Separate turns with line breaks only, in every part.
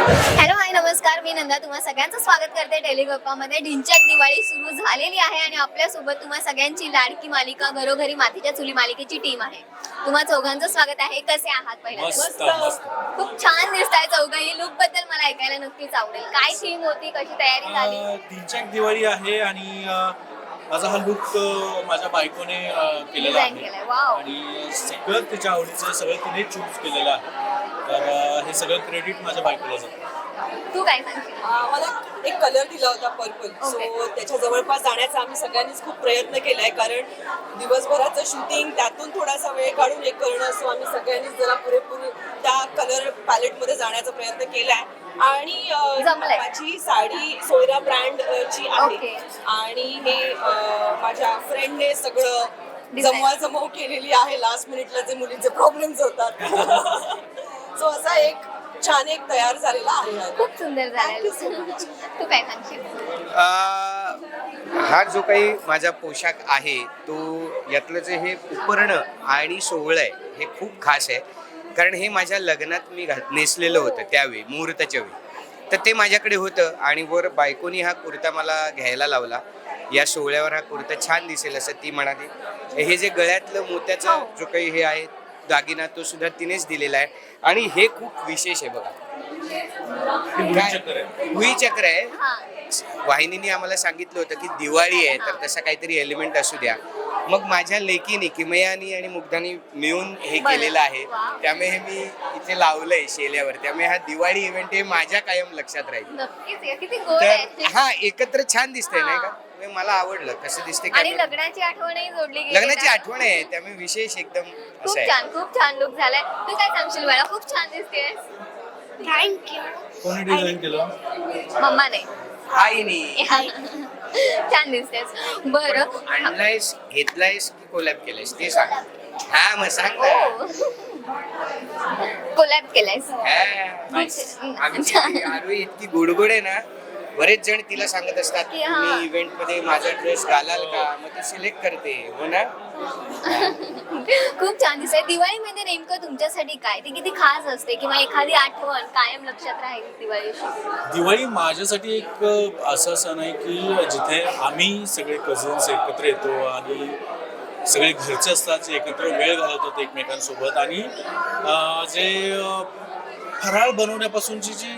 Hello hi नमस्कार, मी नंदा तुम्हा सगळ्यांचं स्वागत करते टेलिगप्पामध्ये. ढिंच्याक दिवाळी सुरू झालेली आहे आणि आपल्यासोबत तुम्हा सगळ्यांची लाडकी मालिका घरोघरी मातीच्या चुली मालिकेची टीम आहे. तुम्हा चौघांचं स्वागत आहे. कसे आहात? पहिला
मस्त मस्त.
खूप छान दिसताय चौघांही. लुक बद्दल मला ऐकायला नक्कीच आवडेल. काय थीम होती, कशी तयारी झाली?
ढिंच्याक दिवाळी आहे आणि माझा हा लुक माझ्या बायकोने केलेला
डिझाईन केलाय.
आहे
वाव.
आणि सगळं तिच्या आवडीचं सगळं तिने चूज केलेलं आहे. तर हे सगळं क्रेडिट माझ्या बायकोला जातं.
तू काय सांगशील?
मला एक कलर दिला होता पर्पल.
Okay.
सो त्याच्या जवळपास जाण्याचा आम्ही सगळ्यांनीच खूप प्रयत्न केलाय, कारण दिवसभराचं शूटिंग त्यातून थोडासा वेळ काढून एक करणं, सो आम्ही सगळ्यांनीच जरा पुरेपूर त्या कलर पॅलेटमध्ये जाण्याचा प्रयत्न केलाय. आणि
जमलंय.
माझी साडी सोयरा ब्रँडची आहे.
Okay.
आणि हे माझ्या फ्रेंडने सगळं
Design.
जमवाजमव केलेली आहे. लास्ट मिनिटला जे मुलींचे प्रॉब्लेम्स होतात सो असा एक छान एक तयार झालेला आहे.
खूप सुंदर झालाय.
Thank you so much.
तू काय सांगशील?
हा जो काही माझा पोशाख आहे तो यातलं जे हे उपरणं आणि सोहळं आहे हे खूप खास आहे, कारण हे माझ्या लग्नात मी नेसलेलं होतं त्यावेळी मुहूर्ताच्या वेळी. तर ते माझ्याकडे होतं आणि वर बायकोनी हा कुर्ता मला घ्यायला लावला. या सोहळ्यावर हा कुर्ता छान दिसेल असं ती म्हणाली. हे जे गळ्यातलं मोत्याचा जो काही हे आहे दागिना तो सुद्धा तिनेच दिलेला आहे. आणि हे खूप विशेष आहे बघा,
भुईचक्र आहे.
भुईचक्र आहे.
हा.
वाहिनीने आम्हाला सांगितलं होतं की दिवाळी आहे तर तसा काहीतरी एलिमेंट असू द्या. मग माझ्या लेकीने किमयानी आणि मुग्धानी मिळून हे
बरं.
केलेलं आहे.
वा.
त्यामुळे हे मी इथे लावलंय शेल्यावर. त्यामुळे हा दिवाळी इव्हेंट हे माझ्या कायम लक्षात राहील.
नक्कीच आहे. किती गोड
तर
आहे.
हा एकत्र छान दिसतंय नाही
हा.
का? त्यामुळे मला आवडलं कसं दिसते
आणि
camera.
लग्नाची आठवणही जोडली गेली.
लग्नाची आठवण आहे त्यामुळे विशेष एकदम
खूप
असं आहे.
छान, खूप छान लुक झालाय. तू काय सांगशील मला? खूप छान दिसतेस. थँक्यू.
कोणी डिझाईन केलं?
मम्माने.
आईने
छान दिसतेस. बरं.
आणलायस घेतलायस की कोलॅब केलायस ते सांग. हा मग सांग
हो.
ना.
कोलॅब केलायस.
हा. आमची आरोही इतकी गोडगोड आहे ना, बरेच जण तिला सांगत असतात
की हा.
तुम्ही इव्हेंट मध्ये माझा ड्रेस घालाल का, मग ती सिलेक्ट करते. हो ना.
खूप छान दिसतंय. दिवाळीमध्ये नेमकं तुमच्यासाठी काय ते किती खास असते किंवा एखादी आठवण कायम लक्षात राहील दिवाळीशी?
दिवाळी माझ्यासाठी एक असा सण आहे की जिथे आम्ही सगळे कझन्स एकत्र येतो आणि सगळे घरचे असतात जे एकत्र वेळ घालवतात एकमेकांसोबत. आणि जे फराळ बनवण्यापासूनची जी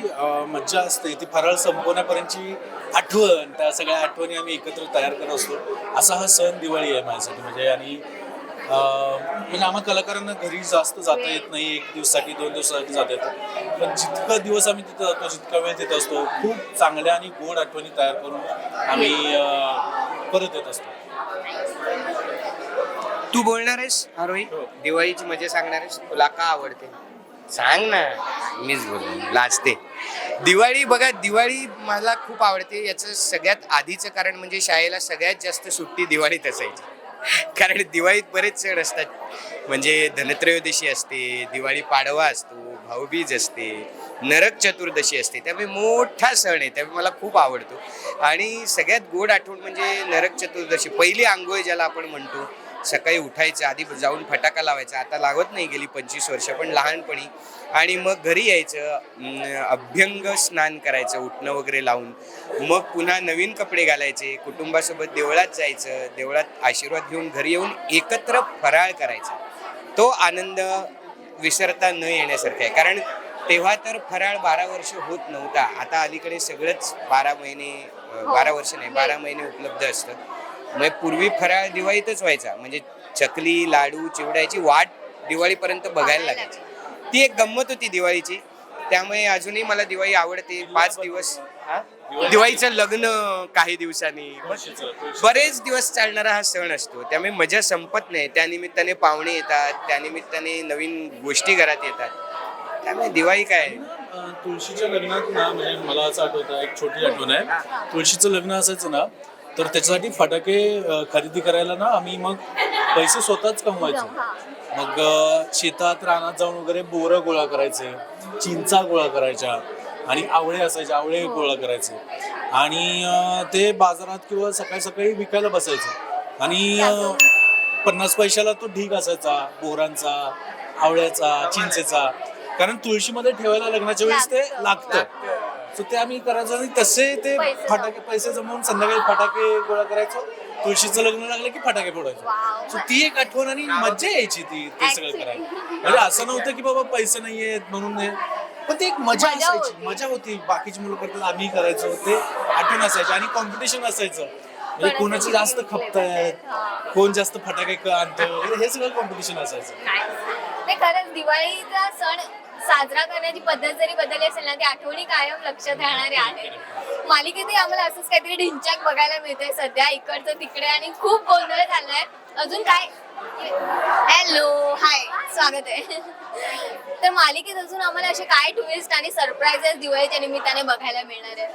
मज्जा असते ती फराळ संपवण्यापर्यंतची आठवण, त्या सगळ्या आठवणी आम्ही एकत्र तयार करत असतो. असा हा सण दिवाळी आहे माझ्यासाठी. म्हणजे आणि म्हणजे आम्हा कलाकारांना घरी जास्त जाता येत नाही. 1 दिवसासाठी 2 दिवसासाठी जाता येतं, पण जितका दिवस आम्ही तिथं जातो, जितका वेळ तिथं असतो, खूप चांगल्या आणि गोड आठवणी तयार करून आम्ही परत येत असतो.
तू बोलणार आहेस आरोही?
हो.
दिवाळीची मजा सांगणार आहेस? तुला का आवडते सांग ना. मीच बोल लाजते. दिवाळी बघा, दिवाळी मला खूप आवडते. याचं सगळ्यात आधीचं कारण म्हणजे शाळेला सगळ्यात जास्त सुट्टी दिवाळीत असायची. कारण दिवाळीत बरेच सण असतात. म्हणजे धनत्रयोदशी असते, दिवाळी पाडवा असतो, भाऊबीज असते, नरक चतुर्दशी असते. त्यामुळे मोठा सण आहे, त्यामुळे मला खूप आवडतो. आणि सगळ्यात गोड आठवण म्हणजे नरक चतुर्दशी, पहिली आंघोळ ज्याला आपण म्हणतो. सकाळी उठायचं, आधी जाऊन फटाका लावायचा. आता लावत नाही गेली 25 वर्ष, पण लहानपणी. आणि मग घरी यायचं, अभ्यंग स्नान करायचं उठणं वगैरे लावून. मग पुन्हा नवीन कपडे घालायचे, कुटुंबासोबत देवळात जायचं, देवळात आशीर्वाद घेऊन घरी येऊन एकत्र फराळ करायचा. तो आनंद विसरता न येण्यासारखा आहे. कारण तेव्हा तर फराळ 12 वर्ष होत नव्हता. आता अलीकडे सगळंच 12 महिने, 12 वर्ष नाही 12 महिने उपलब्ध असतं. मग पूर्वी फराळ दिवाळीतच व्हायचा. म्हणजे चकली, लाडू, चिवड्याची वाट दिवाळीपर्यंत बघायला लागायची. ती एक गंमत होती दिवाळीची. त्यामुळे अजूनही मला दिवाळी आवडते. 5 दिवस दिवाळीचं लग्न काही दिवसांनी, बरेच दिवस चालणारा हा सण असतो. त्यामुळे मजा संपत नाही. त्यानिमित्ताने पाहुणे येतात, त्यानिमित्ताने नवीन गोष्टी घरात येतात. त्यामुळे दिवाळी काय
तुळशीच्या लग्नात ना, म्हणजे मला असं आठवतं, एक छोटी आठवण आहे. तुळशीचं लग्न असायचं ना, तर त्याच्यासाठी फटाके खरेदी करायला ना आम्ही मग पैसे स्वतःच कमवायचो. मग शेतात रानात जाऊन वगैरे बोरं गोळा करायचे, चिंचा गोळा करायच्या आणि आवळे असायचे, आवळे गोळा करायचे आणि ते बाजारात किंवा सकाळी सकाळी विकायला बसायचं. आणि 50 पैशाला तो ढीग असायचा बोरांचा, आवळ्याचा, चिंचेचा. कारण तुळशीमध्ये ठेवायला लग्नाच्या वेळेस ते लागतं. सो ते आम्ही करायचो आणि तसे ते फटाके पैसे जमवून संध्याकाळी फटाके गोळा करायचो. तुळशीचं लग्न लागलं की फटाके फोडायचो.
Wow.
सो ती एक आठवण आणि मजा यायची ती ते सगळं करायला. म्हणजे असं नव्हतं की बाबा पैसे नाहीयेत म्हणून नाही, पण ती एक मजा
मजा
असायची,
होती.
मजा होती. बाकीची मुलं करतात आम्ही करायचो ते आठवण असायची आणि कॉम्पिटिशन असायचं. म्हणजे कोणाची जास्त खपतायत, कोण जास्त फटाके आणतं वगैरे हे सगळं कॉम्पिटिशन असायचं.
नाही खरंच दिवाळीचा सण साजरा करण्याची पद्धत जरी बदलली असेल ना, ती आठवणी कायम लक्षात राहणारे आहेत. मालिकेतही आम्हाला असंच काहीतरी ढिंच्याक बघायला मिळतंय सध्या इकडचं तिकडे आणि खूप गोंधळ चाललाय. अजून काय? हॅलो, हाय, स्वागत आहे. तर मालिकेत अजून आम्हाला असे काय ट्विस्ट आणि सरप्राईजेस दिवाळीच्या निमित्ताने बघायला मिळणार आहेत?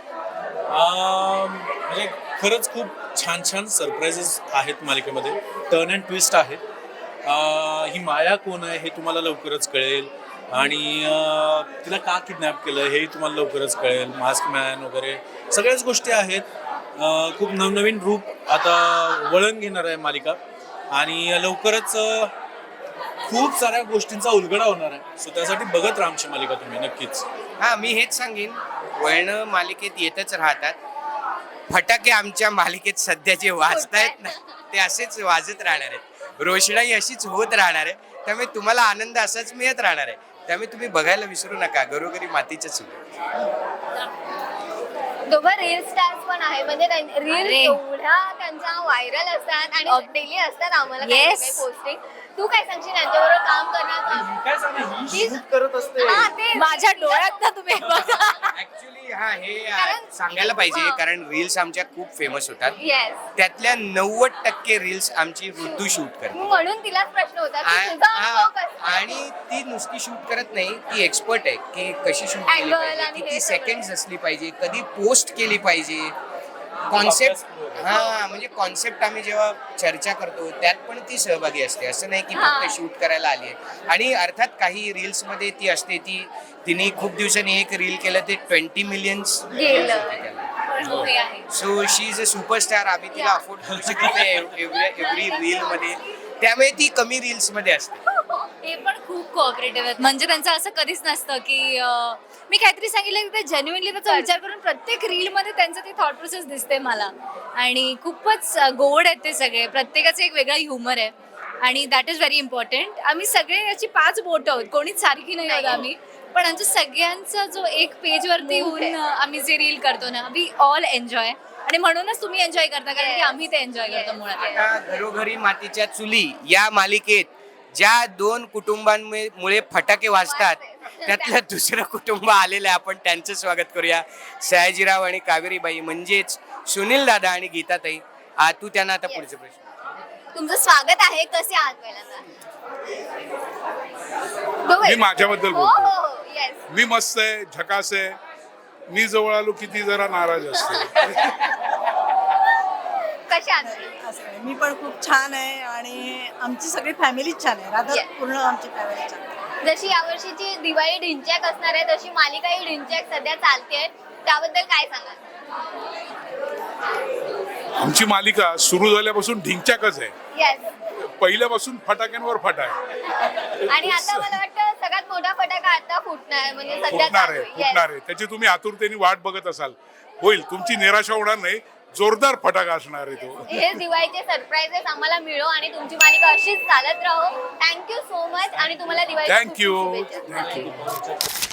म्हणजे खरंच खूप छान छान सरप्राईजेस आहेत मालिकेमध्ये. टर्न अँड ट्विस्ट आहेत. ही माया कोण आहे हे तुम्हाला लवकरच कळेल आणि तिला का किडनॅप केलं हेही तुम्हाला लवकरच कळेल. मास्क मॅन वगैरे सगळ्याच गोष्टी आहेत. खूप नवनवीन रूप आता वळण घेणार आहे मालिका आणि लवकरच खूप साऱ्या गोष्टींचा उलगडा होणार आहे. सो त्यासाठी बघत राहा आमची मालिका तुम्ही नक्कीच.
हा, मी हेच सांगेन, वळणं मालिकेत येतच राहतात. फटाके आमच्या मालिकेत सध्या जे वाजतायत ना ते असेच वाजत राहणार आहेत. रोषणाई अशीच होत राहणार आहे. त्यामुळे तुम्हाला आनंद असाच मिळत राहणार आहे. त्यामुळे तुम्ही बघायला विसरू नका घरोघरी मातीच्या चुली.
दोघं रील स्टार्स पण आहे, म्हणजे रील एवढ्या त्यांच्या व्हायरल असतात आणि डेली असतात आम्हाला काही पोस्टिंग. तू काय सांगशील यांच्याबरोबर काम करण्याचं?
करत असते
हा, ते
माझ्या डोळ्यात ना तुम्ही बघा.
ऍक्च्युली हा हे सांगायला पाहिजे, कारण रील्स आमच्या खूप फेमस होतात.
येस,
त्यातल्या 90% रील्स आमची ऋतू शूट करते.
म्हणून तिलाच प्रश्न होता की तुझा अनुभव कसा?
आणि ती नुसती शूट करत नाही, ती एक्सपर्ट आहे की कशी शूट केली
Angle
पाहिजे,
आणि हे
किती
सगळं.
सेकंड असली पाहिजे, कधी पोस्ट केली पाहिजे. कॉन्सेप्ट, हा म्हणजे कॉन्सेप्ट आम्ही जेव्हा चर्चा करतो त्यात पण ती सहभागी असते. असं नाही की फक्त शूट करायला आली आहे. आणि अर्थात काही रील्स मध्ये ती असते, तिने खूप दिवसांनी एक रील केलं ते 20 millions so she is a superstar. आम्ही तिला अफोर्ड करू शकत नाही एव्हरी रील मध्ये, त्यामुळे ती कमी रील्स मध्ये असते.
ते पण खूप कोऑपरेटिव्ह आहेत. म्हणजे त्यांचं असं कधीच नसतं की मी काहीतरी सांगितलं की ते जेन्युइनली त्याचा विचार करून प्रत्येक रीलमध्ये त्यांचं ती थॉट प्रोसेस दिसते मला. आणि खूपच गोड आहेत ते सगळे. प्रत्येकाचं एक वेगळा ह्युमर आहे आणि दॅट इज व्हेरी इम्पॉर्टंट. आम्ही सगळे याची 5 बोट आहोत, कोणीच सारखी नाही आहोत आम्ही. पण आमच्या सगळ्यांचा जो एक पेजवरती येऊन आम्ही जे रील करतो ना, वी ऑल एन्जॉय. आणि म्हणूनच तुम्ही एन्जॉय करता, कारण की आम्ही ते एन्जॉय करतो मुळात.
आता घरोघरी मातीच्या चुली या मालिकेत ज्या 2 कुटुंबांमुळे फटाके वाजतात त्यातलं दुसरं कुटुंब आलेलं आहे. आपण त्यांचं स्वागत करूया. सयाजीराव आणि कावेरीबाई, म्हणजेच सुनील दादा आणि गीताताई. तू त्यांना आता पुढचे प्रश्न.
तुमचं स्वागत आहे. कसे आहात पहिल्यांदा?
मी माझ्याबद्दल
हो
बोलतो.
हो हो, येस.
मी मस्त आहे, झकास आहे. मी जवळ आलो की ती जरा नाराज असते.
कशा आहात?
असं मी पण खूप छान आहे आणि आमची सगळी फॅमिली छान आहे. राधा
Yeah.
पूर्ण आमची फॅमिली छान आहे.
जशी यावर्षीची दिवाळी ढिंच्याक असणार आहे तशी मालिकाही ढिंच्याक सध्या चालते, त्याबद्दल काय सांगाल?
आमची मालिका सुरू झाल्यापासून ढिंच्याकच आहे.
येस.
पहिल्यापासून फटाक्यांवर फटा आहे.
आणि आता मला वाटतं सगळ्यात मोठा फटाका आता फुटणार, म्हणजे सध्या
फुटणार
चालू
आहे,
आहे. Yes.
फुटणार आहे. त्याची तुम्ही आतुरतेने वाट बघत असाल. होईल, तुमची निराशा होणार नाही. जोरदार फटाका असणार आहे तो.
हे दिवाळीचे सरप्राईजेस आम्हाला मिळो आणि तुमची मालिका अशीच चालत राहो. थँक्यू सो मच आणि तुम्हाला दिवाळीच्या खूप खूप
थँक्यू
शुभेच्छा.
थँक्यू.